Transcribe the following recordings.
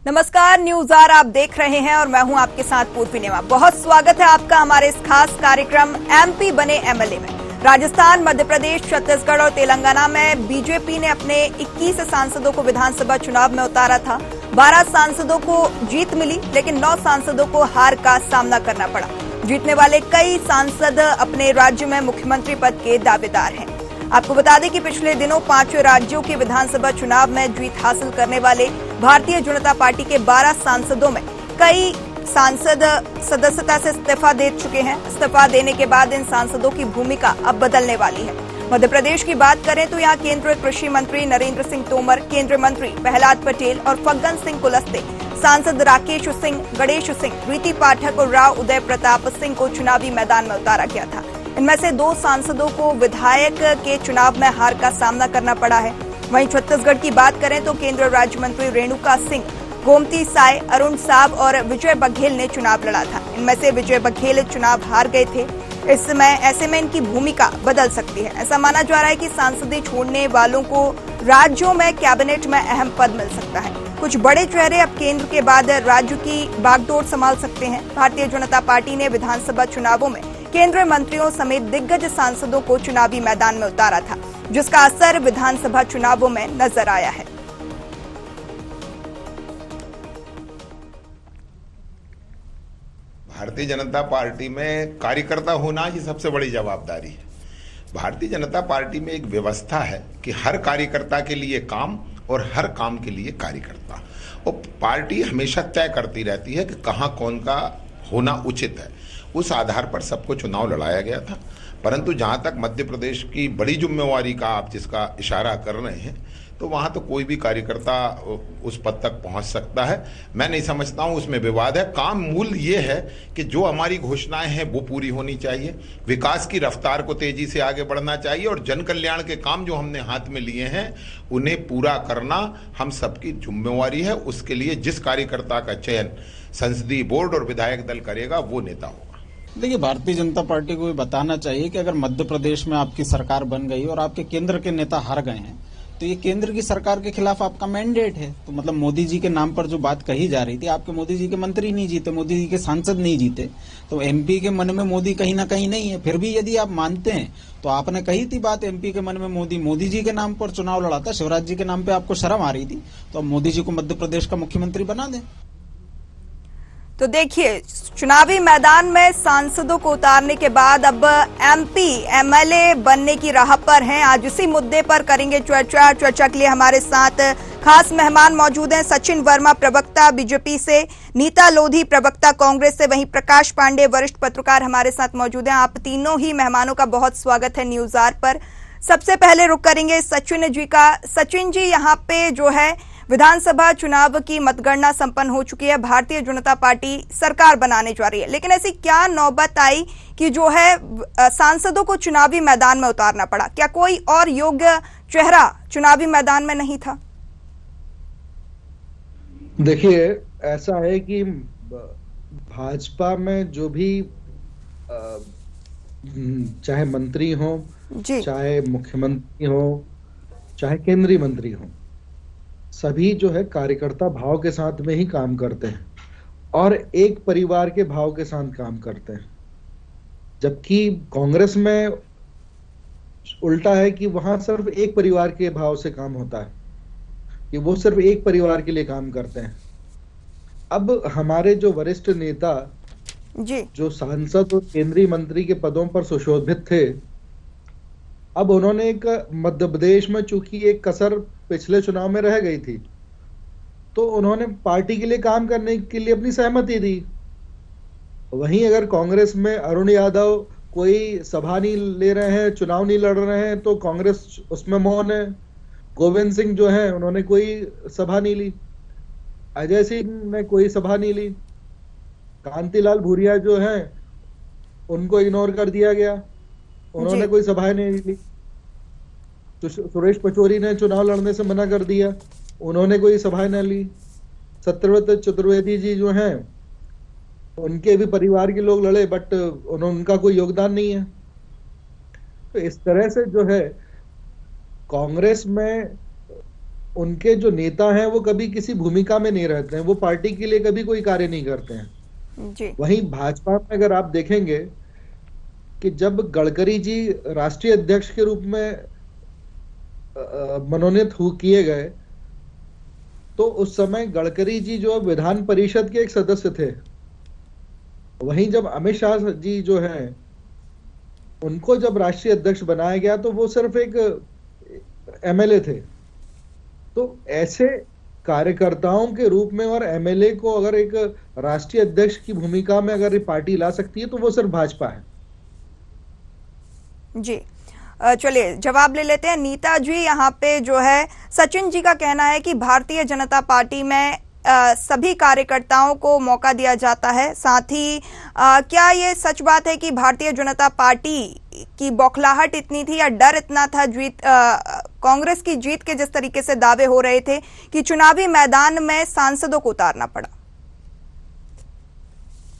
नमस्कार, news are आप देख रहे हैं और मैं हूं आपके साथ पूर्वी नेमा। बहुत स्वागत है आपका हमारे इस खास कार्यक्रम एमपी बने एमएलए में। राजस्थान, मध्य प्रदेश, छत्तीसगढ़ और तेलंगाना में बीजेपी ने अपने 21 सांसदों को विधानसभा चुनाव में उतारा था। 12 सांसदों को जीत मिली, लेकिन 9 सांसदों को हार का सामना करना पड़ा। जीतने वाले कई सांसद अपने राज्य में मुख्यमंत्री पद के दावेदार हैं। आपको बता दें कि पिछले दिनों 5 राज्यों के विधानसभा चुनाव में जीत हासिल करने वाले भारतीय जनता पार्टी के 12 सांसदों में कई सांसद सदस्यता से इस्तीफा दे चुके हैं। इस्तीफा देने के बाद इन सांसदों की भूमिका अब बदलने वाली है। मध्य प्रदेश की बात करें तो यहाँ केंद्रीय कृषि मंत्री नरेंद्र सिंह तोमर, केंद्रीय मंत्री प्रहलाद पटेल और फग्गन सिंह कुलस्ते, सांसद राकेश सिंह, गणेश सिंह, रीति पाठक और राव उदय प्रताप सिंह को चुनावी मैदान में उतारा गया था। इनमें से 2 सांसदों को विधायक के चुनाव में हार का सामना करना पड़ा है। वहीं छत्तीसगढ़ की बात करें तो केंद्रीय राज्य मंत्री रेणुका सिंह, गोमती साय, अरुण साव और विजय बघेल ने चुनाव लड़ा था। इनमें से विजय बघेल चुनाव हार गए थे। इस समय ऐसे में इनकी भूमिका बदल सकती है। ऐसा माना जा रहा है कि सांसदें छोड़ने वालों को राज्यों में कैबिनेट में अहम पद मिल सकता है। कुछ बड़े चेहरे अब केंद्र के बाद राज्य की बागडोर संभाल सकते हैं। भारतीय जनता पार्टी ने विधानसभा चुनावों में केंद्रीय मंत्रियों समेत दिग्गज सांसदों को चुनावी मैदान में उतारा था, जिसका असर विधानसभा चुनावों में नजर आया है। भारतीय जनता पार्टी में कार्यकर्ता होना ही सबसे बड़ी जवाबदारी है। भारतीय जनता पार्टी में एक व्यवस्था है कि हर कार्यकर्ता के लिए काम और हर काम के लिए कार्यकर्ता, और पार्टी हमेशा तय करती रहती है कि कहाँ कौन का होना उचित है। उस आधार पर सबको चुनाव लड़ाया गया था। परंतु जहाँ तक मध्य प्रदेश की बड़ी जिम्मेवारी का आप जिसका इशारा कर रहे हैं, तो वहाँ तो कोई भी कार्यकर्ता उस पद तक पहुँच सकता है। मैं नहीं समझता हूँ उसमें विवाद है। काम मूल ये है कि जो हमारी घोषणाएं हैं वो पूरी होनी चाहिए, विकास की रफ्तार को तेजी से आगे बढ़ना चाहिए, और जन कल्याण के काम जो हमने हाथ में लिए हैं उन्हें पूरा करना हम सबकी जिम्मेवारी है। उसके लिए जिस कार्यकर्ता का चयन संसदीय बोर्ड और विधायक दल करेगा वो नेता होगा। देखिए, भारतीय जनता पार्टी को बताना चाहिए कि अगर मध्य प्रदेश में आपकी सरकार बन गई और आपके केंद्र के नेता हार गए हैं, तो ये केंद्र की सरकार के खिलाफ आपका मैंडेट है। तो मतलब मोदी जी के नाम पर जो बात कही जा रही थी, आपके मोदी जी के मंत्री नहीं जीते, मोदी जी के सांसद नहीं जीते, तो एमपी के मन में मोदी कहीं ना कहीं नहीं है। फिर भी यदि आप मानते हैं तो आपने कही थी बात, एमपी के मन में मोदी जी के नाम पर चुनाव लड़ा था, शिवराज जी के नाम पे आपको शर्म आ रही थी, तो अब मोदी जी को मध्य प्रदेश का मुख्यमंत्री बना दें। तो देखिए, चुनावी मैदान में सांसदों को उतारने के बाद अब एमपी एमएलए बनने की राह पर हैं। आज इसी मुद्दे पर करेंगे चर्चा। चर्चा के लिए हमारे साथ खास मेहमान मौजूद हैं। सचिन वर्मा, प्रवक्ता बीजेपी से, नीता लोधी, प्रवक्ता कांग्रेस से, वहीं प्रकाश पांडे, वरिष्ठ पत्रकार हमारे साथ मौजूद हैं। आप तीनों ही मेहमानों का बहुत स्वागत है न्यूज आर पर। सबसे पहले रुक करेंगे सचिन जी का। सचिन जी, यहाँ पे जो है विधानसभा चुनाव की मतगणना संपन्न हो चुकी है। भारतीय जनता पार्टी सरकार बनाने जा रही है, लेकिन ऐसी क्या नौबत आई कि जो है सांसदों को चुनावी मैदान में उतारना पड़ा? क्या कोई और योग्य चेहरा चुनावी मैदान में नहीं था? देखिए, ऐसा है कि भाजपा में जो भी चाहे मंत्री हो, चाहे मुख्यमंत्री हो, चाहे केंद्रीय मंत्री हो, सभी जो है कार्यकर्ता भाव के साथ में ही काम करते हैं और एक परिवार के भाव के साथ काम करते हैं। जबकि कांग्रेस में उल्टा है कि वहां सिर्फ एक परिवार के भाव से काम होता है, कि वो सिर्फ एक परिवार के लिए काम करते हैं। अब हमारे जो वरिष्ठ नेता जी, जो सांसद और केंद्रीय मंत्री के पदों पर सुशोभित थे, अब उन्होंने एक मध्य प्रदेश में चूंकि एक कसर पिछले चुनाव में रह गई थी, तो उन्होंने पार्टी के लिए काम करने के लिए अपनी सहमति दी। वहीं अगर कांग्रेस में अरुण यादव कोई सभा नहीं ले रहे हैं, चुनाव नहीं लड़ रहे हैं, तो कांग्रेस उसमें मौन है। गोविंद सिंह जो हैं उन्होंने कोई सभा नहीं ली, अजय सिंह ने कोई सभा नहीं ली, कांतिलाल भूरिया जो हैं उनको इग्नोर कर दिया गया, उन्होंने कोई सभाएं नहीं ली। तो सुरेश पचौरी ने चुनाव लड़ने से मना कर दिया, उन्होंने कोई सभाएं न ली। सत्यव्रत चतुर्वेदी जी जो हैं उनके भी परिवार के लोग लड़े, बट उनका कोई योगदान नहीं है। तो इस तरह से जो है कांग्रेस में उनके जो नेता हैं वो कभी किसी भूमिका में नहीं रहते हैं, वो पार्टी के लिए कभी कोई कार्य नहीं करते हैं। जी वहीं भाजपा में अगर आप देखेंगे कि जब गडकरी जी राष्ट्रीय अध्यक्ष के रूप में मनोनीत किए गए, तो उस समय गडकरी जी जो विधान परिषद के एक सदस्य थे। वहीं जब अमित शाह जी जो हैं, उनको जब राष्ट्रीय अध्यक्ष बनाया गया तो वो सिर्फ एक एमएलए थे। तो ऐसे कार्यकर्ताओं के रूप में और एमएलए को अगर एक राष्ट्रीय अध्यक्ष की भूमिका में अगर ये पार्टी ला सकती है तो वो सिर्फ भाजपा है। जी चलिए जवाब ले लेते हैं। नीता जी यहाँ पे जो है सचिन जी का कहना है कि भारतीय जनता पार्टी में सभी कार्यकर्ताओं को मौका दिया जाता है। साथ ही क्या ये सच बात है कि भारतीय जनता पार्टी की बौखलाहट इतनी थी या डर इतना था कांग्रेस की जीत के जिस तरीके से दावे हो रहे थे कि चुनावी मैदान में सांसदों को उतारना पड़ा?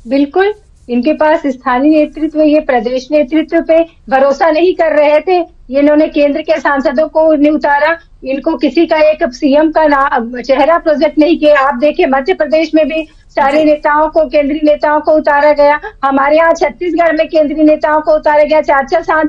बिल्कुल, इनके पास स्थानीय नेतृत्व, ये प्रदेश नेतृत्व पे भरोसा नहीं कर रहे थे। ये इन्होंने केंद्र के सांसदों को नहीं उतारा, इनको किसी का एक सीएम का चेहरा प्रोजेक्ट नहीं किया। आप देखिए मध्य प्रदेश में भी सारे नेताओं को, केंद्रीय नेताओं को उतारा गया। हमारे यहाँ छत्तीसगढ़ में केंद्रीय नेताओं को उतारा गया। 4 साल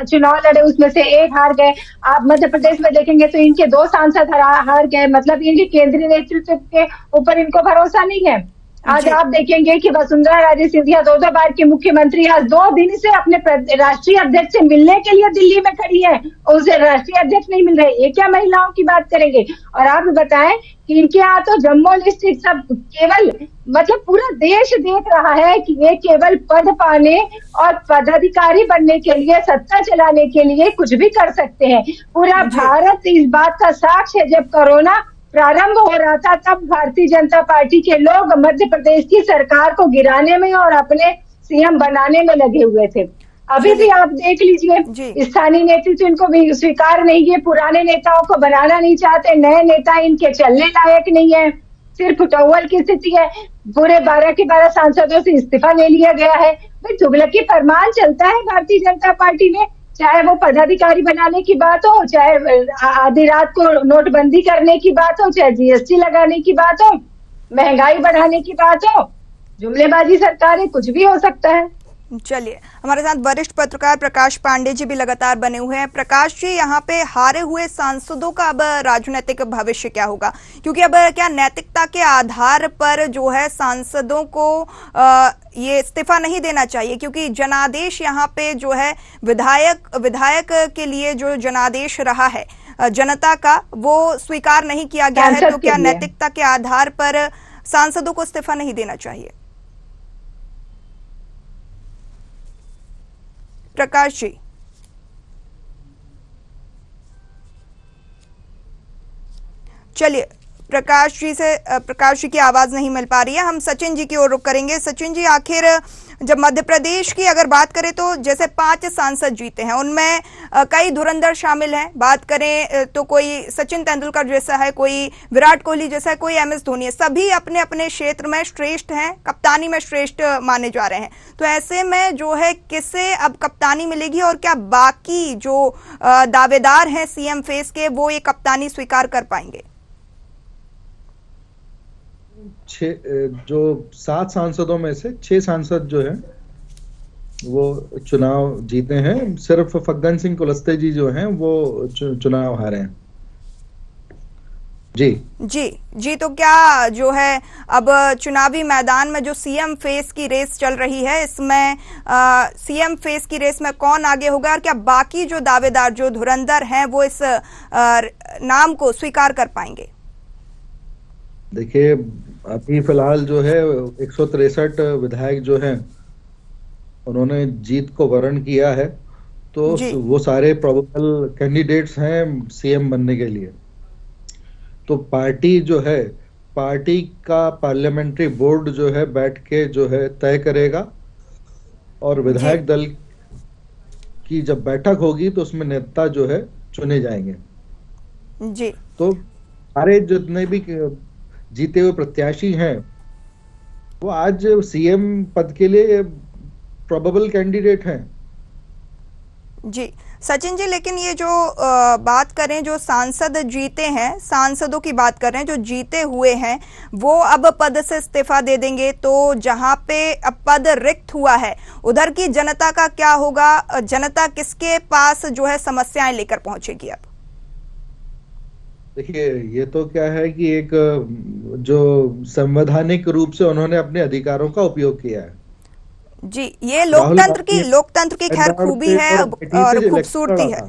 चुनाव लड़े, उसमें से एक हार गए। आप मध्य प्रदेश में देखेंगे तो इनके 2 सांसद हार गए। मतलब इनके केंद्रीय नेतृत्व के ऊपर इनको भरोसा नहीं है। आज आप देखेंगे कि वसुंधरा राजे सिंधिया 2 बार की मुख्यमंत्री आज 2 दिन से अपने राष्ट्रीय अध्यक्ष से मिलने के लिए दिल्ली में खड़ी है, उसे राष्ट्रीय अध्यक्ष नहीं मिल रहे। ये क्या महिलाओं की बात करेंगे? और आप बताएं कि इनके यहाँ तो जम्मू डिस्ट्रिक्ट सब केवल, मतलब पूरा देश देख रहा है कि ये केवल पद पाने और पदाधिकारी बनने के लिए, सत्ता चलाने के लिए कुछ भी कर सकते हैं। पूरा भारत इस बात का साक्ष्य है। जब कोरोना प्रारंभ हो रहा था तब भारतीय जनता पार्टी के लोग मध्य प्रदेश की सरकार को गिराने में और अपने सीएम बनाने में लगे हुए थे। अभी भी आप देख लीजिए, स्थानीय नेतृत्व इनको भी स्वीकार नहीं है, पुराने नेताओं को बनाना नहीं चाहते, नए नेता इनके चलने लायक नहीं है, सिर्फ टोवल की स्थिति है। पूरे 12 के 12 सांसदों से इस्तीफा ले लिया गया है। भाई तुगलकी फरमान चलता है भारतीय जनता पार्टी में, चाहे वो पदाधिकारी बनाने की बात हो, चाहे आधी रात को नोटबंदी करने की बात हो, चाहे जीएसटी लगाने की बात हो, महंगाई बढ़ाने की बात हो, जुमलेबाजी सरकारें, कुछ भी हो सकता है। चलिए हमारे साथ वरिष्ठ पत्रकार प्रकाश पांडे जी भी लगातार बने हुए हैं। प्रकाश जी, यहाँ पे हारे हुए सांसदों का अब राजनीतिक भविष्य क्या होगा? क्योंकि अब क्या नैतिकता के आधार पर जो है सांसदों को ये इस्तीफा नहीं देना चाहिए? क्योंकि जनादेश यहाँ पे जो है विधायक के लिए जो जनादेश रहा है जनता का, वो स्वीकार नहीं किया गया है। तो क्या नैतिकता के आधार पर सांसदों को इस्तीफा नहीं देना चाहिए? प्रकाश जी, चलिए प्रकाश जी की आवाज नहीं मिल पा रही है। हम सचिन जी की ओर रुख करेंगे। सचिन जी, आखिर जब मध्य प्रदेश की अगर बात करें तो जैसे 5 सांसद जीते हैं, उनमें कई धुरंधर शामिल हैं। बात करें तो कोई सचिन तेंदुलकर जैसा है, कोई विराट कोहली जैसा है, कोई MS धोनी है। सभी अपने अपने क्षेत्र में श्रेष्ठ हैं, कप्तानी में श्रेष्ठ माने जा रहे हैं। तो ऐसे में जो है किसे अब कप्तानी मिलेगी और क्या बाकी जो दावेदार हैं सीएम फेस के, वो ये कप्तानी स्वीकार कर पाएंगे? जो 7 सांसदों में से 6 सांसद जो हैं वो चुनाव जीते हैं। सिर्फ फग्गन सिंह कुलस्ते जी जो हैं वो चुनाव हारे हैं। जी, तो क्या जो है अब चुनावी मैदान में जो सीएम फेस की रेस चल रही है, इसमें सीएम फेस की रेस में कौन आगे होगा और क्या बाकी जो दावेदार, जो धुरंधर हैं, वो इस नाम को स्वीकार कर पाएंगे? देखिए, अभी फिलहाल जो है 163 विधायक जो हैं उन्होंने जीत को वर्ण किया है, तो वो सारे प्रोबेबल कैंडिडेट्स हैं सीएम बनने के लिए। तो पार्टी जो है, पार्टी का पार्लियामेंट्री बोर्ड जो है बैठ के जो है तय करेगा, और विधायक दल की जब बैठक होगी तो उसमें नेता जो है चुने जाएंगे। जी, तो सारे जितने भी जीते हुए प्रत्याशी हैं वो आज सीएम पद के लिए प्रोबेबल कैंडिडेट हैं। जी, सचिन जी, लेकिन ये जो बात करें, जो सांसद जीते हैं, सांसदों की बात कर रहे हैं, जो जीते हुए हैं वो अब पद से इस्तीफा दे देंगे, तो जहां पे अब पद रिक्त हुआ है उधर की जनता का क्या होगा? जनता किसके पास जो है समस्याएं लेकर पहुंचेगी अब? देखिए, ये तो क्या है कि एक जो संवैधानिक रूप से उन्होंने अपने अधिकारों का उपयोग किया है जी, ये लोकतंत्र की खैर खूबी है और खूबसूरती है।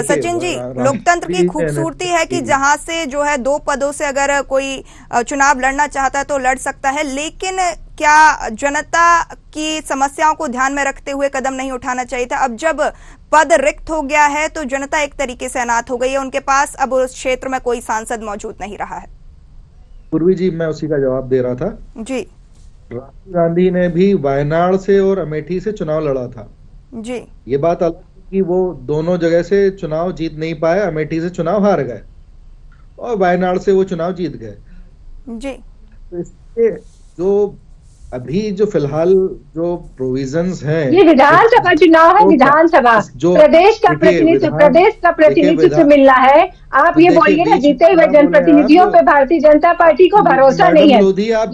सचिन जी, लोकतंत्र की खूबसूरती है कि जहां से जो है 2 पदों से अगर कोई चुनाव लड़ना चाहता है तो लड़ सकता है, लेकिन क्या जनता की समस्याओं को ध्यान में रखते हुए कदम नहीं उठाना चाहिए था? अब जब पद रिक्त हो गया है तो जनता एक तरीके से अनाथ हो गई है, उनके पास अब उस क्षेत्र में कोई सांसद मौजूद नहीं रहा है। पूर्वी जी, मैं उसी का जवाब दे रहा था जी। राहुल गांधी ने भी वायनाड से और अमेठी से चुनाव लड़ा था जी। ये बात अलग है कि वो दोनों जगह से चुनाव जीत नहीं पाए, अमेठी से चुनाव हार गए और वायनाड से वो चुनाव जीत गए जी। तो इसके जो अभी जो फिलहाल जो प्रोविजंस हैं, ये विधानसभा चुनाव है, विधानसभा जो प्रदेश का प्रतिनिधित्व मिलना है। आप ये बोलिए ना, जीते हुए जनप्रतिनिधियों पे भारतीय जनता पार्टी को भरोसा नहीं है।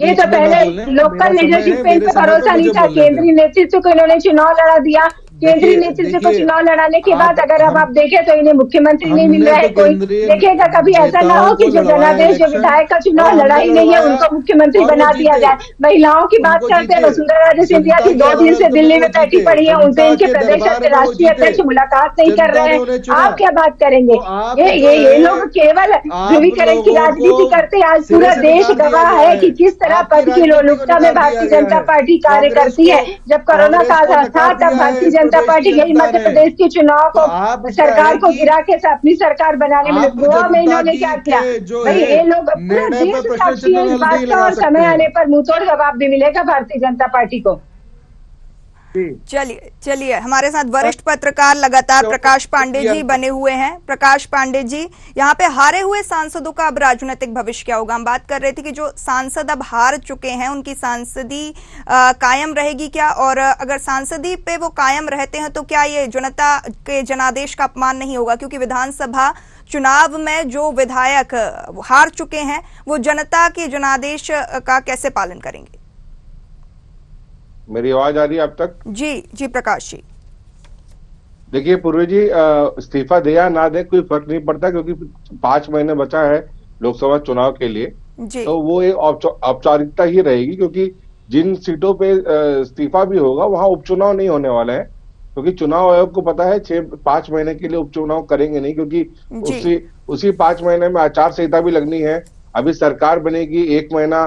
ये तो पहले लोकल लीडरशिप पे इन पे भरोसा नहीं था, केंद्रीय नेतृत्व को इन्होंने चुनाव लड़ा दिया। केंद्रीय नेतृत्व को चुनाव लड़ाने के बाद अगर अब आप देखें तो इन्हें मुख्यमंत्री नहीं मिल रहा है। कोई देखेगा कभी ऐसा ना हो कि जो जनादेश, जो विधायक का चुनाव लड़ा ही नहीं है, उनको मुख्यमंत्री बना दिया जाए। महिलाओं की बात करते हैं, वसुंधरा राजे सिंधिया की 2 दिन से दिल्ली में बैठी पड़ी है, उनसे इनके प्रदेश राष्ट्रीय अध्यक्ष मुलाकात नहीं कर रहे हैं। आप क्या बात करेंगे? ये लोग केवल ध्रुवीकरण की राजनीति करते हैं। आज पूरा देश गवाह है कि किस तरह पद की लोलुपता में भारतीय जनता पार्टी कार्य करती है। जब कोरोना काल था तब भारतीय जनता पार्टी यही मध्य प्रदेश के चुनाव को, सरकार को गिरा के अपनी सरकार बनाने में, गोवा में इन्होंने क्या किया? भाई ये लोग पूरा देश साक्षी है इस बात का, और समय आने पर मुंहतोड़ जवाब भी मिलेगा भारतीय जनता पार्टी को। चलिए हमारे साथ वरिष्ठ पत्रकार लगातार प्रकाश पांडे जी बने हुए हैं। प्रकाश पांडे जी, यहाँ पे हारे हुए सांसदों का अब राजनीतिक भविष्य क्या होगा? हम बात कर रहे थे कि जो सांसद अब हार चुके हैं उनकी सांसदी कायम रहेगी क्या, और अगर सांसदी पे वो कायम रहते हैं तो क्या ये जनता के जनादेश का अपमान नहीं होगा? क्योंकि विधानसभा चुनाव में जो विधायक हार चुके हैं वो जनता के जनादेश का कैसे पालन करेंगे? मेरी आवाज आ रही है अब तक? जी जी प्रकाश जी। देखिए पूर्वी जी, इस्तीफा दे या ना दे कोई फर्क नहीं पड़ता, क्योंकि 5 महीने बचा है लोकसभा चुनाव के लिए। तो वो एक औपचारिकता ही रहेगी, क्योंकि जिन सीटों पे इस्तीफा भी होगा वहां उपचुनाव नहीं होने वाले हैं, क्योंकि चुनाव आयोग को पता है 5 महीने के लिए उपचुनाव करेंगे नहीं, क्योंकि उसी 5 महीने में आचार संहिता भी लगनी है। अभी सरकार बनेगी, 1 महीना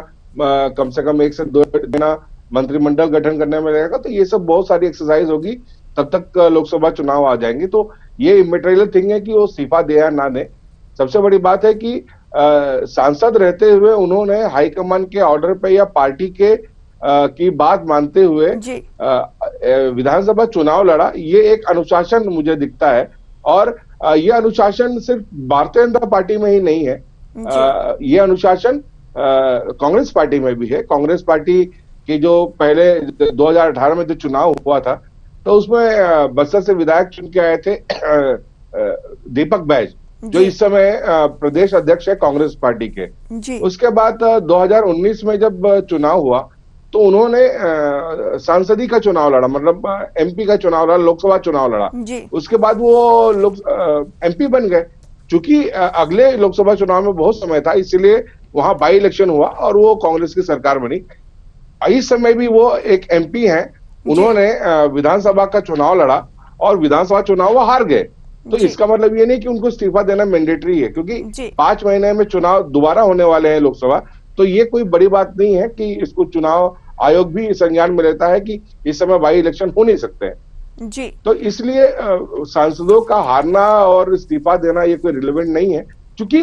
कम से कम 1 से 2 महीना मंत्रिमंडल गठन करने में लगेगा, तो ये सब बहुत सारी एक्सरसाइज होगी, तब तक लोकसभा चुनाव आ जाएंगे। तो ये इमेटेरियल थिंग है कि वो इस्तीफा दे या ना दे। सबसे बड़ी बात है कि सांसद रहते हुए उन्होंने हाईकमान के ऑर्डर पे या पार्टी के की बात मानते हुए विधानसभा चुनाव लड़ा। ये एक अनुशासन मुझे दिखता है, और ये अनुशासन सिर्फ भारतीय जनता पार्टी में ही नहीं है, ये अनुशासन कांग्रेस पार्टी में भी है। कांग्रेस पार्टी कि जो पहले 2018 में जो चुनाव हुआ था, तो उसमें बस्तर से विधायक चुन के आए थे दीपक बैज, जो इस समय प्रदेश अध्यक्ष है कांग्रेस पार्टी के। उसके बाद 2019 में जब चुनाव हुआ तो उन्होंने सांसदी का चुनाव लड़ा, मतलब एमपी का चुनाव लड़ा, लोकसभा चुनाव लड़ा। उसके बाद वो एमपी बन गए। चूंकि अगले लोकसभा चुनाव में बहुत समय था, इसलिए वहां बाई इलेक्शन हुआ और वो कांग्रेस की सरकार बनी। इस समय भी वो एक एमपी हैं, उन्होंने विधानसभा का चुनाव लड़ा और विधानसभा चुनाव वो हार गए। तो इसका मतलब ये नहीं कि उनको इस्तीफा देना मैंडेटरी है, क्योंकि 5 महीने में चुनाव दोबारा होने वाले हैं लोकसभा। तो ये कोई बड़ी बात नहीं है कि इसको चुनाव आयोग भी संज्ञान में लेता है कि इस समय बाई इलेक्शन हो नहीं सकते हैं जी। तो इसलिए सांसदों का हारना और इस्तीफा देना ये कोई रिलेवेंट नहीं है, क्योंकि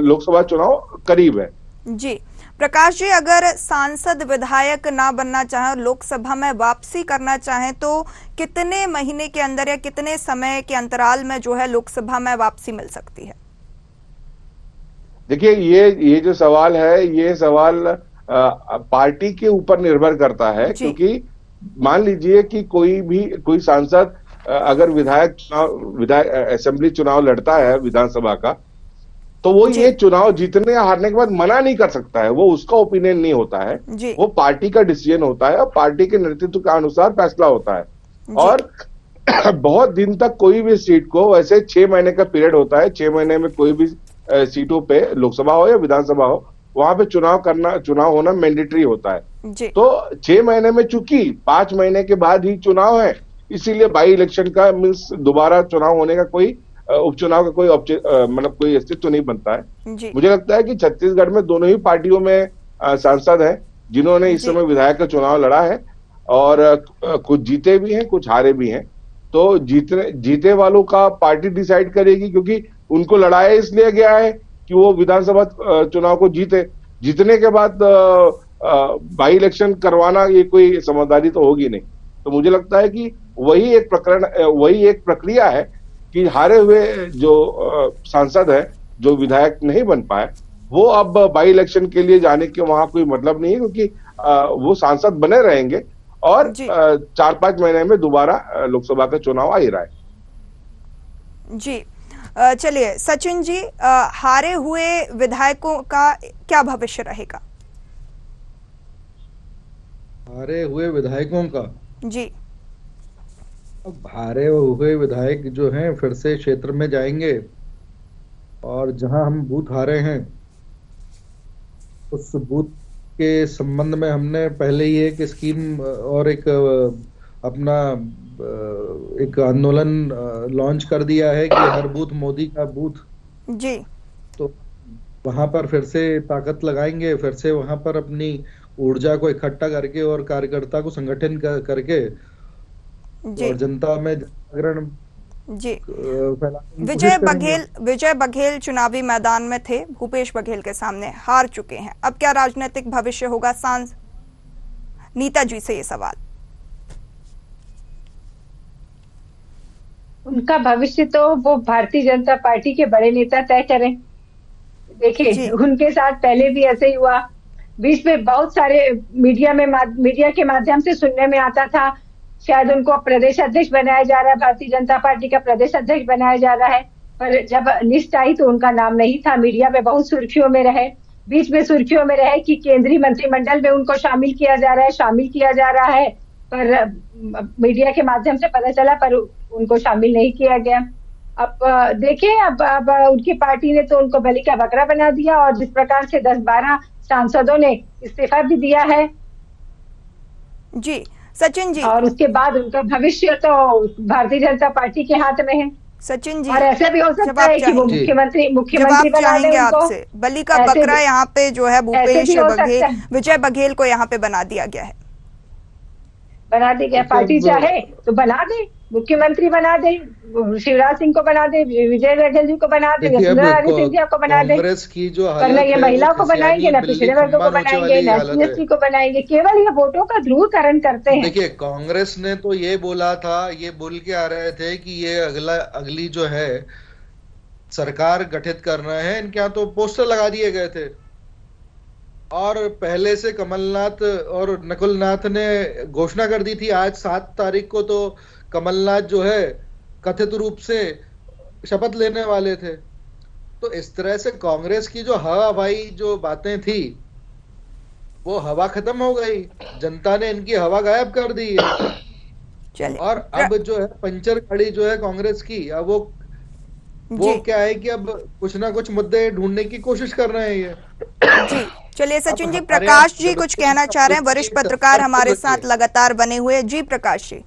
लोकसभा चुनाव करीब है जी। प्रकाश जी, अगर सांसद विधायक ना बनना चाहे, लोकसभा में वापसी करना चाहें, तो कितने महीने के अंदर या कितने समय के अंतराल में जो है लोकसभा में वापसी मिल सकती है? देखिए, ये जो सवाल है, ये सवाल पार्टी के ऊपर निर्भर करता है, क्योंकि मान लीजिए कि कोई सांसद अगर विधायक असेंबली चुनाव लड़ता है विधानसभा का, तो वो ये चुनाव जीतने या हारने के बाद मना नहीं कर सकता है। वो उसका ओपिनियन नहीं होता है, वो पार्टी का डिसीजन होता है और पार्टी के नेतृत्व के अनुसार फैसला होता है। और बहुत दिन तक कोई भी सीट को, वैसे 6 महीने का पीरियड होता है, 6 महीने में कोई भी सीटों पे, लोकसभा हो या विधानसभा हो, वहां पे चुनाव होना मैंडेटरी होता है। तो 6 महीने में चूंकि 5 महीने के बाद ही चुनाव है, इसीलिए बाई इलेक्शन का मीन्स दोबारा चुनाव होने का कोई उपचुनाव का कोई मतलब कोई अस्तित्व नहीं बनता है। मुझे लगता है कि छत्तीसगढ़ में दोनों ही पार्टियों में सांसद हैं जिन्होंने इस समय विधायक का चुनाव लड़ा है, और कुछ जीते भी हैं, कुछ हारे भी हैं। तो जीते वालों का पार्टी डिसाइड करेगी, क्योंकि उनको लड़ाया इसलिए गया है कि वो विधानसभा चुनाव को जीतने के बाद बाई इलेक्शन करवाना ये कोई समझदारी तो होगी नहीं। तो मुझे लगता है कि वही एक प्रक्रिया है कि हारे हुए जो सांसद है, जो विधायक नहीं बन पाए, वो अब बाई इलेक्शन के लिए जाने के वहां कोई मतलब नहीं है, क्योंकि वो सांसद बने रहेंगे और 4-5 महीने में दोबारा लोकसभा का चुनाव आ ही रहा है। जी चलिए सचिन जी, हारे हुए विधायकों का क्या भविष्य रहेगा? हारे हुए विधायकों का जी, अब हारे हुए विधायक जो हैं फिर से क्षेत्र में जाएंगे, और जहां हम बूथ हारे हैं उस बूथ के संबंध में हमने पहले ही एक स्कीम और एक अपना एक आंदोलन लॉन्च कर दिया है कि हर बूथ मोदी का बूथ। जी, तो वहां पर फिर से ताकत लगाएंगे, फिर से वहां पर अपनी ऊर्जा को इकट्ठा करके और कार्यकर्ता को संगठन करके और जनता में जागरण विजय बघेल चुनावी मैदान में थे, भूपेश बघेल के सामने हार चुके हैं। अब क्या राजनीतिक भविष्य होगा? नीता जी से ये सवाल। उनका भविष्य तो वो भारतीय जनता पार्टी के बड़े नेता तय करें। देखिए, उनके साथ पहले भी ऐसे ही हुआ। बीच में बहुत सारे मीडिया के माध्यम से सुनने में आता था शायद उनको प्रदेश अध्यक्ष बनाया जा रहा है, भारतीय जनता पार्टी का प्रदेश अध्यक्ष बनाया जा रहा है, पर जब लिस्ट आई तो उनका नाम नहीं था। मीडिया में बहुत सुर्खियों में रहे, बीच में सुर्खियों में रहे कि केंद्रीय मंत्रिमंडल में उनको शामिल किया जा रहा है, पर मीडिया के माध्यम से पता चला, पर उनको शामिल नहीं किया गया। अब देखिए, अब उनकी पार्टी ने तो उनको बलि का बकरा बना दिया, और जिस प्रकार से 10-12 सांसदों ने इस्तीफा भी दिया है। जी सचिन जी, और उसके बाद उनका भविष्य तो भारतीय जनता पार्टी के हाथ में है। सचिन जी, और ऐसा भी हो सकता है कि वो मुख्यमंत्री बना दें उनको। बलि का बकरा यहाँ पे जो है विजय बघेल को यहाँ पे बना दिया गया है। बना दी गया, पार्टी चाहे तो बना दे, मुख्यमंत्री बना दे, शिवराज सिंह को बना दे, विजय बघेल जी को बना दे, सिंधिया को बना दे। कांग्रेस की जो ना ये महिलाओं को बनाएंगे, ना पिछड़े वर्गों को बनाएंगे, ना SC को बनाएंगे, केवल ये वोटों का ध्रुवीकरण करते हैं। देखिए, कांग्रेस ने तो ये बोला था, ये बोल के आ रहे थे कि ये अगली जो है सरकार गठित करना है। इनके यहाँ तो पोस्टर लगा दिए गए थे, और पहले से कमलनाथ और नकुलनाथ ने घोषणा कर दी थी। आज 7 तारीख को तो कमलनाथ जो है कथित रूप से शपथ लेने वाले थे। तो इस तरह से कांग्रेस की जो हवाई जो बातें थी, वो हवा खत्म हो गई, जनता ने इनकी हवा गायब कर दी है। और अब जो है पंचर गाड़ी जो है कांग्रेस की, अब वो क्या है कि अब कुछ ना कुछ मुद्दे ढूंढने की कोशिश कर रहे हैं ये। जी चलिए सचिन जी, प्रकाश जी कुछ कहना चाह रहे हैं, वरिष्ठ पत्रकार हमारे साथ लगातार बने हुए। जी प्रकाश जी।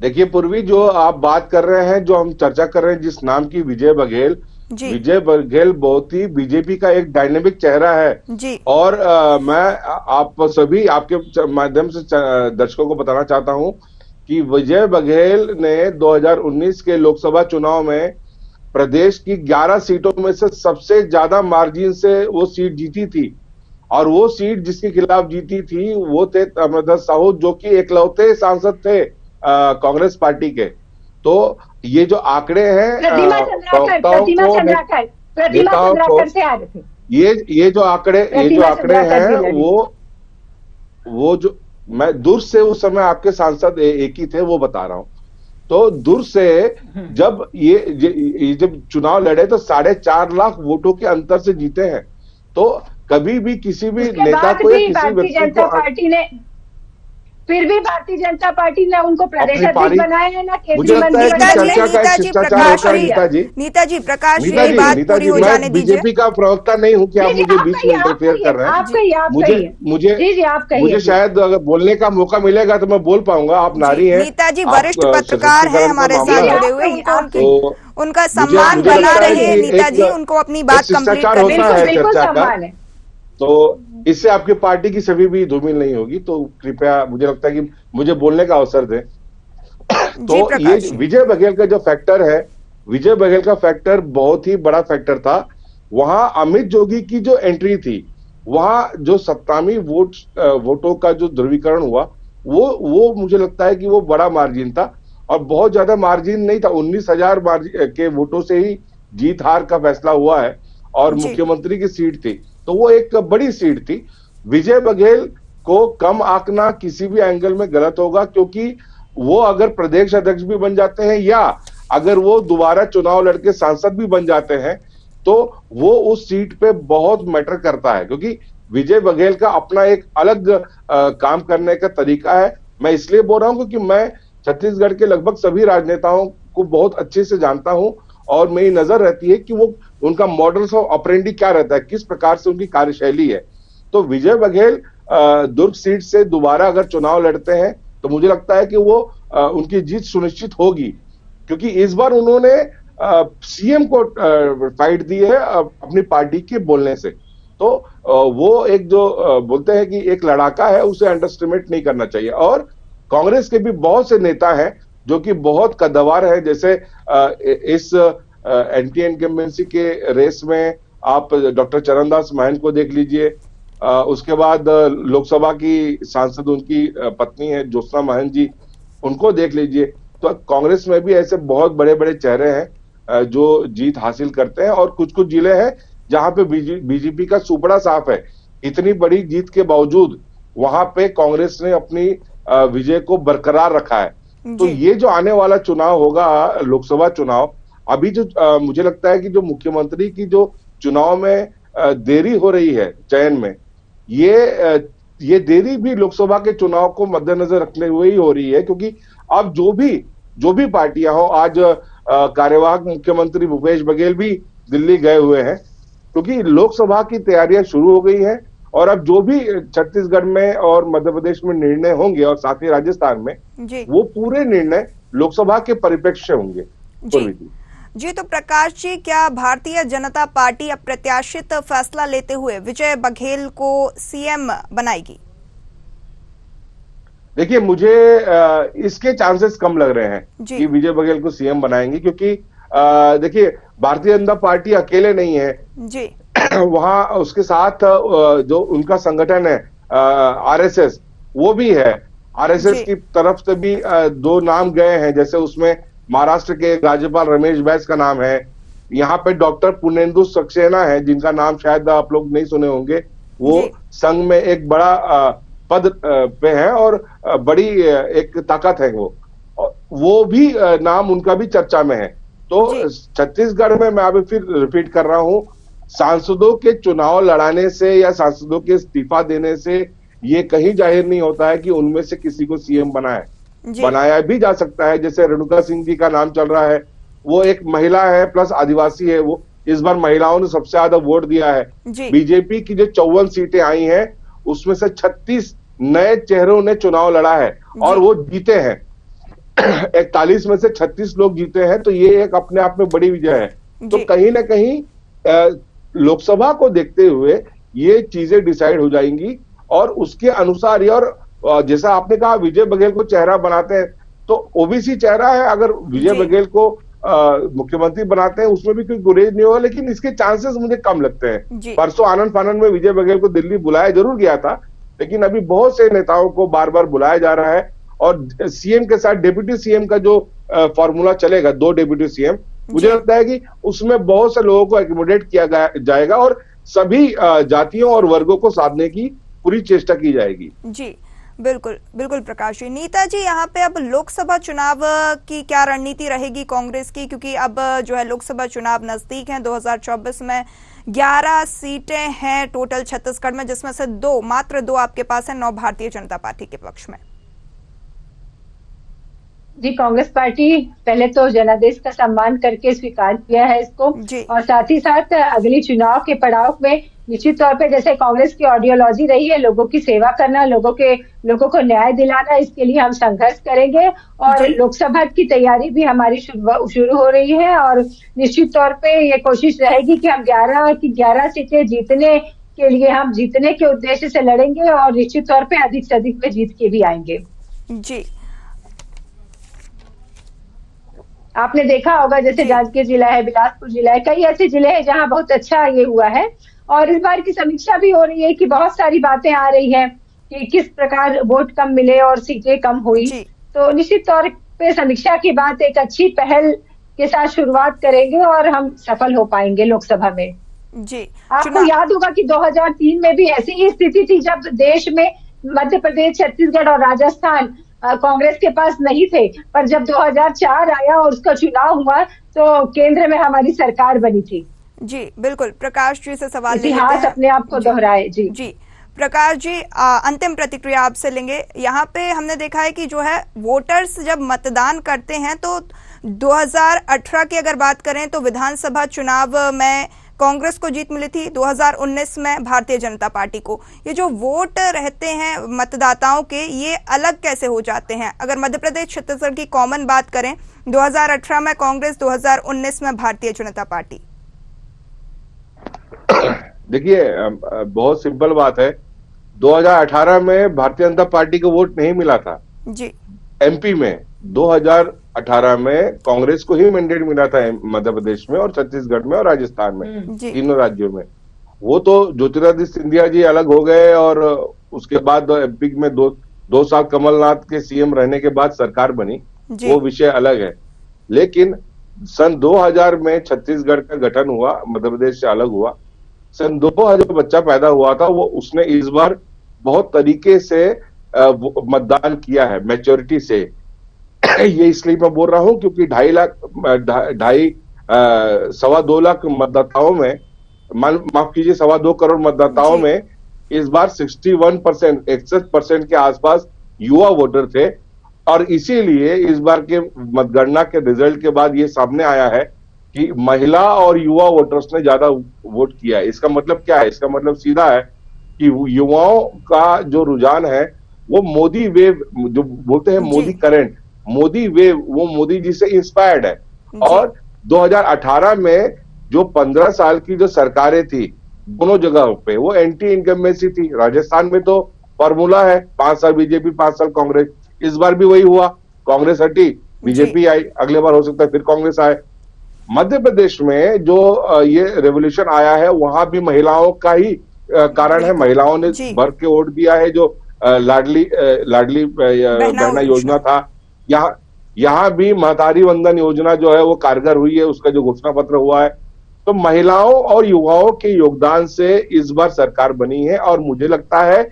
देखिए पूर्वी, जो आप बात कर रहे हैं, जो हम चर्चा कर रहे हैं जिस नाम की विजय बघेल बहुत ही बीजेपी का एक डायनेमिक चेहरा है जी। और मैं आप सभी आपके माध्यम से दर्शकों को बताना चाहता हूं कि विजय बघेल ने 2019 के लोकसभा चुनाव में प्रदेश की 11 सीटों में से सबसे ज्यादा मार्जिन से वो सीट जीती थी। और वो सीट जिसके खिलाफ जीती थी वो थे अमरदास साहू, जो कि एकलौते सांसद थे कांग्रेस पार्टी के। तो ये जो आंकड़े हैं ये जो आंकड़े हैं वो जो मैं दूर से उस समय आपके सांसद एक ही थे वो बता रहा हूं। तो दूर से जब ये जब चुनाव लड़े तो 4.5 लाख वोटों के अंतर से जीते हैं। तो कभी भी किसी भी नेता को या किसी व्यक्ति को पार्टी ने फिर भी भारतीय जनता पार्टी ने उनको प्रदेश अध्यक्ष बनाया है ना केंद्रीय मंत्री। नीताजी प्रकाश ये बात पूरी हो जाने दीजिए। बीजेपी का प्रवक्ता नहीं हूँ कि आप मुझे बीच में इंटरफेयर कर रहे हैं। मुझे शायद अगर बोलने का मौका मिलेगा तो मैं बोल पाऊंगा। आप नारी हैं, नीताजी वरिष्ठ पत्रकार हैं हमारे साथ जुड़े हुए, उनका सम्मान बना रहे नेताजी, उनको अपनी बात कंप्लीट करने चर्चा का, तो इससे आपकी पार्टी की सभी भी धूमिल नहीं होगी। तो कृपया, मुझे लगता है कि मुझे बोलने का अवसर दें। तो ये विजय बघेल का जो फैक्टर है, विजय बघेल का फैक्टर बहुत ही बड़ा फैक्टर था। वहां अमित जोगी की जो एंट्री थी, वहां जो सत्तामी वोटों का जो ध्रुवीकरण हुआ, वो मुझे लगता है कि वो बड़ा मार्जिन था और बहुत ज्यादा मार्जिन नहीं था। 19,000 के वोटों से ही जीत हार का फैसला हुआ है और मुख्यमंत्री की सीट थी, तो वो एक बड़ी सीट थी। विजय बघेल को कम आंकना किसी भी एंगल में गलत होगा, क्योंकि वो अगर प्रदेश अध्यक्ष भी बन जाते हैं या अगर वो दोबारा चुनाव लड़के सांसद भी बन जाते हैं, तो वो उस सीट पे बहुत मैटर करता है, क्योंकि विजय बघेल का अपना एक अलग काम करने का तरीका है। मैं इसलिए बोल रहा हूं क्योंकि मैं छत्तीसगढ़ के लगभग सभी राजनेताओं को बहुत अच्छे से जानता हूं और मेरी नजर रहती है कि वो उनका मॉडल्स ऑफ ऑपरेंडी क्या रहता है, किस प्रकार से उनकी कार्यशैली है। तो विजय बघेल दुर्ग सीट से दोबारा अगर चुनाव लड़ते हैं तो मुझे लगता है कि वो उनकी जीत सुनिश्चित होगी, क्योंकि इस बार उन्होंने सीएम को फाइट दी है अपनी पार्टी के बोलने से। तो वो एक जो बोलते हैं कि एक लड़ाका है, उसे अंडरस्टिमेट नहीं करना चाहिए। और कांग्रेस के भी बहुत से नेता हैं जो कि बहुत कद्दावर है, जैसे इस एंटी इनकम्बेंसी के रेस में आप डॉक्टर चरणदास महंत को देख लीजिए, उसके बाद लोकसभा की सांसद उनकी पत्नी है ज्योत्सना महंत जी, उनको देख लीजिए। तो कांग्रेस में भी ऐसे बहुत बड़े बड़े चेहरे हैं जो जीत हासिल करते हैं और कुछ कुछ जिले हैं जहां पे बीजेपी का सुपड़ा साफ है। इतनी बड़ी जीत के बावजूद वहां पे कांग्रेस ने अपनी विजय को बरकरार रखा है। तो ये जो आने वाला चुनाव होगा, लोकसभा चुनाव, अभी जो मुझे लगता है कि जो मुख्यमंत्री की जो चुनाव में देरी हो रही है चयन में, ये देरी भी लोकसभा के चुनाव को मद्देनजर रखते हुए ही हो रही है, क्योंकि अब जो भी पार्टियां हो, आज कार्यवाहक मुख्यमंत्री भूपेश बघेल भी दिल्ली गए हुए हैं, क्योंकि लोकसभा की तैयारियां शुरू हो गई हैं। और अब जो भी छत्तीसगढ़ में और मध्य प्रदेश में निर्णय होंगे और साथ ही राजस्थान में, वो पूरे निर्णय लोकसभा के परिप्रेक्ष्य होंगे। जी, तो प्रकाश जी, क्या भारतीय जनता पार्टी अप्रत्याशित फैसला लेते हुए विजय बघेल को सीएम बनाएगी? देखिए, मुझे इसके चांसेस कम लग रहे हैं कि विजय बघेल को सीएम बनाएंगे, क्योंकि देखिए भारतीय जनता पार्टी अकेले नहीं है जी। वहां उसके साथ जो उनका संगठन है आरएसएस, वो भी है। आरएसएस की तरफ से भी 2 नाम गए हैं, जैसे उसमें महाराष्ट्र के राज्यपाल रमेश बैस का नाम है, यहाँ पे डॉक्टर पुनेंदु सक्सेना है जिनका नाम शायद आप लोग नहीं सुने होंगे। वो संघ में एक बड़ा पद पे है और बड़ी एक ताकत है। वो भी नाम उनका भी चर्चा में है। तो छत्तीसगढ़ में मैं अभी फिर रिपीट कर रहा हूं, सांसदों के चुनाव लड़ाने से या सांसदों के इस्तीफा देने से ये कहीं जाहिर नहीं होता है कि उनमें से किसी को सीएम बनाया भी जा सकता है। जैसे रेणुका सिंह जी का नाम चल रहा है, वो एक महिला है प्लस आदिवासी है। वो इस बार महिलाओं ने सबसे ज्यादा वोट दिया है। बीजेपी की जो 54 सीटें आई हैं, उसमें से 36 नए चेहरों ने चुनाव लड़ा है और वो जीते हैं। 41 में से 36 लोग जीते हैं, तो ये एक अपने आप में बड़ी विजय है। तो कहीं ना कहीं लोकसभा को देखते हुए ये चीजें डिसाइड हो जाएंगी और उसके अनुसार ही, और जैसा आपने कहा विजय बघेल को चेहरा बनाते हैं, तो ओबीसी चेहरा है। अगर विजय बघेल को मुख्यमंत्री बनाते हैं उसमें भी कोई गुरेज नहीं होगा, लेकिन इसके चांसेस मुझे कम लगते हैं। परसों आनंद फानंद में विजय बघेल को दिल्ली बुलाया जरूर गया था, लेकिन अभी बहुत से नेताओं को बार बार बुलाया जा रहा है और सीएम के साथ डिप्यूटी सीएम का जो फॉर्मूला चलेगा, 2 डिप्यूटी सीएम, मुझे लगता है कि उसमें बहुत से लोगों को एकोमोडेट किया जाएगा और सभी जातियों और वर्गों को साधने की पूरी चेष्टा की जाएगी। जी, बिल्कुल बिल्कुल प्रकाश जी। नीता जी, यहाँ पे अब लोकसभा चुनाव की क्या रणनीति रहेगी कांग्रेस की, क्योंकि अब जो है लोकसभा चुनाव नजदीक हैं। 2024 में 11 सीटें हैं टोटल छत्तीसगढ़ में, जिसमें से मात्र दो आपके पास है 9 भारतीय जनता पार्टी के पक्ष में। जी, कांग्रेस पार्टी पहले तो जनादेश का सम्मान करके स्वीकार किया है इसको, और साथ ही साथ अगली चुनाव के पड़ाव में निश्चित तौर पे जैसे कांग्रेस की आइडियोलॉजी रही है लोगों की सेवा करना, लोगों को न्याय दिलाना, इसके लिए हम संघर्ष करेंगे। और लोकसभा की तैयारी भी हमारी शुरू हो रही है, और निश्चित तौर पे ये कोशिश रहेगी कि हम 11 की 11 सीटें जीतने के लिए हम जीतने के उद्देश्य से लड़ेंगे, और निश्चित तौर पे अधिक से अधिक में जीत के भी आएंगे। जी, आपने देखा होगा जैसे जांजगीर जिला है, बिलासपुर जिला है, कई ऐसे जिले हैं जहां बहुत अच्छा ये हुआ है। और इस बार की समीक्षा भी हो रही है कि बहुत सारी बातें आ रही है कि किस प्रकार वोट कम मिले और सीटें कम हुई। तो निश्चित तौर पे समीक्षा के बाद एक अच्छी पहल के साथ शुरुआत करेंगे और हम सफल हो पाएंगे लोकसभा में। जी, आपको याद होगा कि 2003 में भी ऐसी ही स्थिति थी जब देश में मध्य प्रदेश, छत्तीसगढ़ और राजस्थान कांग्रेस के पास नहीं थे, पर जब 2004 आया और उसका चुनाव हुआ तो केंद्र में हमारी सरकार बनी थी। जी बिल्कुल, प्रकाश जी से सवाल इतिहास अपने आप को दोहराए। जी जी प्रकाश जी, अंतिम प्रतिक्रिया आपसे लेंगे। यहाँ पे हमने देखा है कि जो है वोटर्स जब मतदान करते हैं तो 2018 की अगर बात करें तो विधानसभा चुनाव में कांग्रेस को जीत मिली थी, 2019 में भारतीय जनता पार्टी को। ये जो वोट रहते हैं मतदाताओं के, ये अलग कैसे हो जाते हैं? अगर मध्य प्रदेश छत्तीसगढ़ की कॉमन बात करें, 2018 में कांग्रेस, 2019 में भारतीय जनता पार्टी। देखिए, बहुत सिंपल बात है। 2018 में भारतीय जनता पार्टी को वोट नहीं मिला था जी एमपी में। 2018 में कांग्रेस को ही मैंडेट मिला था मध्य प्रदेश में और छत्तीसगढ़ में और राजस्थान में, तीनों राज्यों में। वो तो ज्योतिरादित्य सिंधिया जी अलग हो गए और उसके बाद एमपी में दो साल कमलनाथ के सीएम रहने के बाद सरकार बनी, वो विषय अलग है। लेकिन सन 2000 में छत्तीसगढ़ का गठन हुआ, मध्य प्रदेश से अलग हुआ। सन 2000 बच्चा पैदा हुआ था, वो उसने इस बार बहुत तरीके से मतदान किया है, मैच्योरिटी से। ये इसलिए मैं बोल रहा हूं क्योंकि 2.5 लाख मतदाताओं में, माफ कीजिए 2.25 करोड़ मतदाताओं में इस बार 61% के आसपास युवा वोटर थे। और इसीलिए इस बार के मतगणना के रिजल्ट के बाद ये सामने आया है कि महिला और युवा वोटर्स ने ज्यादा वोट किया है। इसका मतलब क्या है? इसका मतलब सीधा है कि युवाओं का जो रुझान है वो मोदी वेव, जो बोलते हैं मोदी करंट, मोदी वेव, वो मोदी जी से इंस्पायर्ड है। और 2018 में जो 15 साल की जो सरकारें थी दोनों जगहों पे, वो एंटी इनकम्बेंसी थी। राजस्थान में तो फॉर्मूला है 5 साल बीजेपी 5 साल कांग्रेस। इस बार भी वही हुआ, कांग्रेस हटी, बीजेपी आई, अगले बार हो सकता है फिर कांग्रेस आए। मध्य प्रदेश में जो ये रेवोल्यूशन आया है वहां भी महिलाओं का ही कारण है। महिलाओं ने भर के वोट दिया है। जो लाडली बहना योजना था, यहाँ भी महतारी वंदन योजना जो है वो कारगर हुई है, उसका जो घोषणा पत्र हुआ है। तो महिलाओं और युवाओं के योगदान से इस बार सरकार बनी है। और मुझे लगता है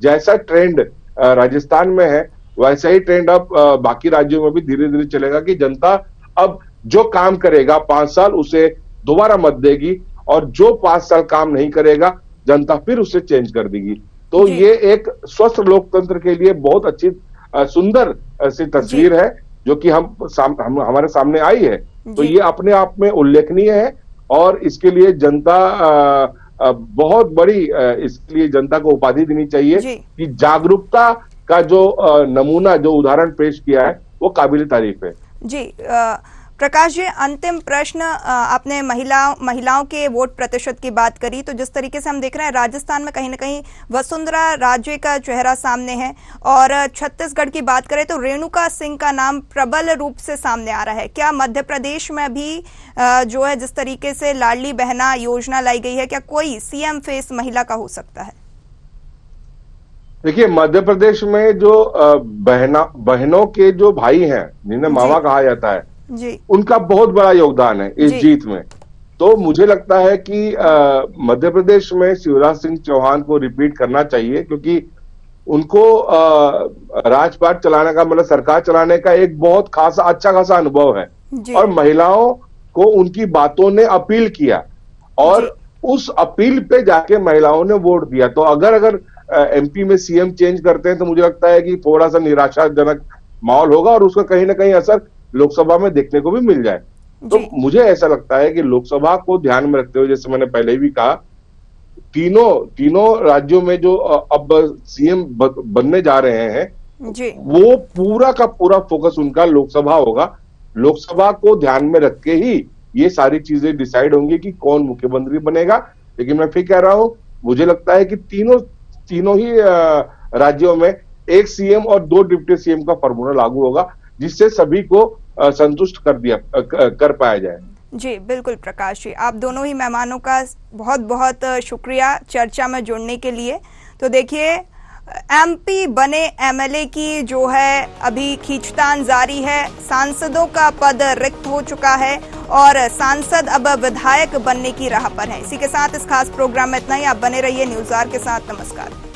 जैसा ट्रेंड राजस्थान में है वैसा ही ट्रेंड अब बाकी राज्यों में भी धीरे धीरे चलेगा कि जनता अब जो काम करेगा 5 साल उसे दोबारा मत देगी, और जो 5 साल काम नहीं करेगा जनता फिर उसे चेंज कर देगी। तो ये एक स्वस्थ लोकतंत्र के लिए बहुत अच्छी सुंदर सी तस्वीर है जो कि हमारे सामने आई है। तो ये अपने आप में उल्लेखनीय है और इसके लिए जनता बहुत बड़ी, इसके लिए जनता को उपाधि देनी चाहिए कि जागरूकता का जो नमूना, जो उदाहरण पेश किया है वो काबिल तारीफ है। जी प्रकाश जी, अंतिम प्रश्न। आपने महिलाओं के वोट प्रतिशत की बात करी, तो जिस तरीके से हम देख रहे हैं राजस्थान में कहीं ना कहीं वसुंधरा राजे का चेहरा सामने है, और छत्तीसगढ़ की बात करें तो रेणुका सिंह का नाम प्रबल रूप से सामने आ रहा है। क्या मध्य प्रदेश में भी जो है जिस तरीके से लाडली बहना योजना लाई गई है, क्या कोई सीएम फेस महिला का हो सकता है? देखिए, मध्य प्रदेश में जो बहनों के जो भाई हैं जिन्हें मामा कहा जाता है जी, उनका बहुत बड़ा योगदान है इस जीत में। तो मुझे लगता है कि मध्य प्रदेश में शिवराज सिंह चौहान को रिपीट करना चाहिए, क्योंकि उनको राजपाट चलाने का, मतलब सरकार चलाने का एक बहुत खासा अच्छा खासा अनुभव है। और महिलाओं को उनकी बातों ने अपील किया और उस अपील पे जाके महिलाओं ने वोट दिया। तो अगर एमपी में सीएम चेंज करते हैं तो मुझे लगता है कि थोड़ा सा निराशाजनक माहौल होगा और उसका कहीं ना कहीं असर लोकसभा में देखने को भी मिल जाए। तो मुझे ऐसा लगता है कि लोकसभा को ध्यान में रखते हुए, जैसे मैंने पहले भी कहा, तीनों राज्यों में जो अब सीएम बनने जा रहे हैं वो पूरा का पूरा फोकस उनका लोकसभा होगा। लोकसभा को ध्यान में रख के ही ये सारी चीजें डिसाइड होंगी कि कौन मुख्यमंत्री बनेगा। लेकिन मैं फिर कह रहा हूं, मुझे लगता है कि तीनों ही राज्यों में एक सीएम और 2 डिप्टी सीएम का फॉर्मूला लागू होगा, जिससे सभी को संतुष्ट कर पाया जाए। जी बिल्कुल प्रकाश जी, आप दोनों ही मेहमानों का बहुत बहुत शुक्रिया चर्चा में जुड़ने के लिए। तो देखिए, एमपी बने एमएलए की जो है अभी खींचतान जारी है। सांसदों का पद रिक्त हो चुका है और सांसद अब विधायक बनने की राह पर है। इसी के साथ इस खास प्रोग्राम में इतना ही। आप बने रहिए न्यूज़ आवर के साथ। नमस्कार।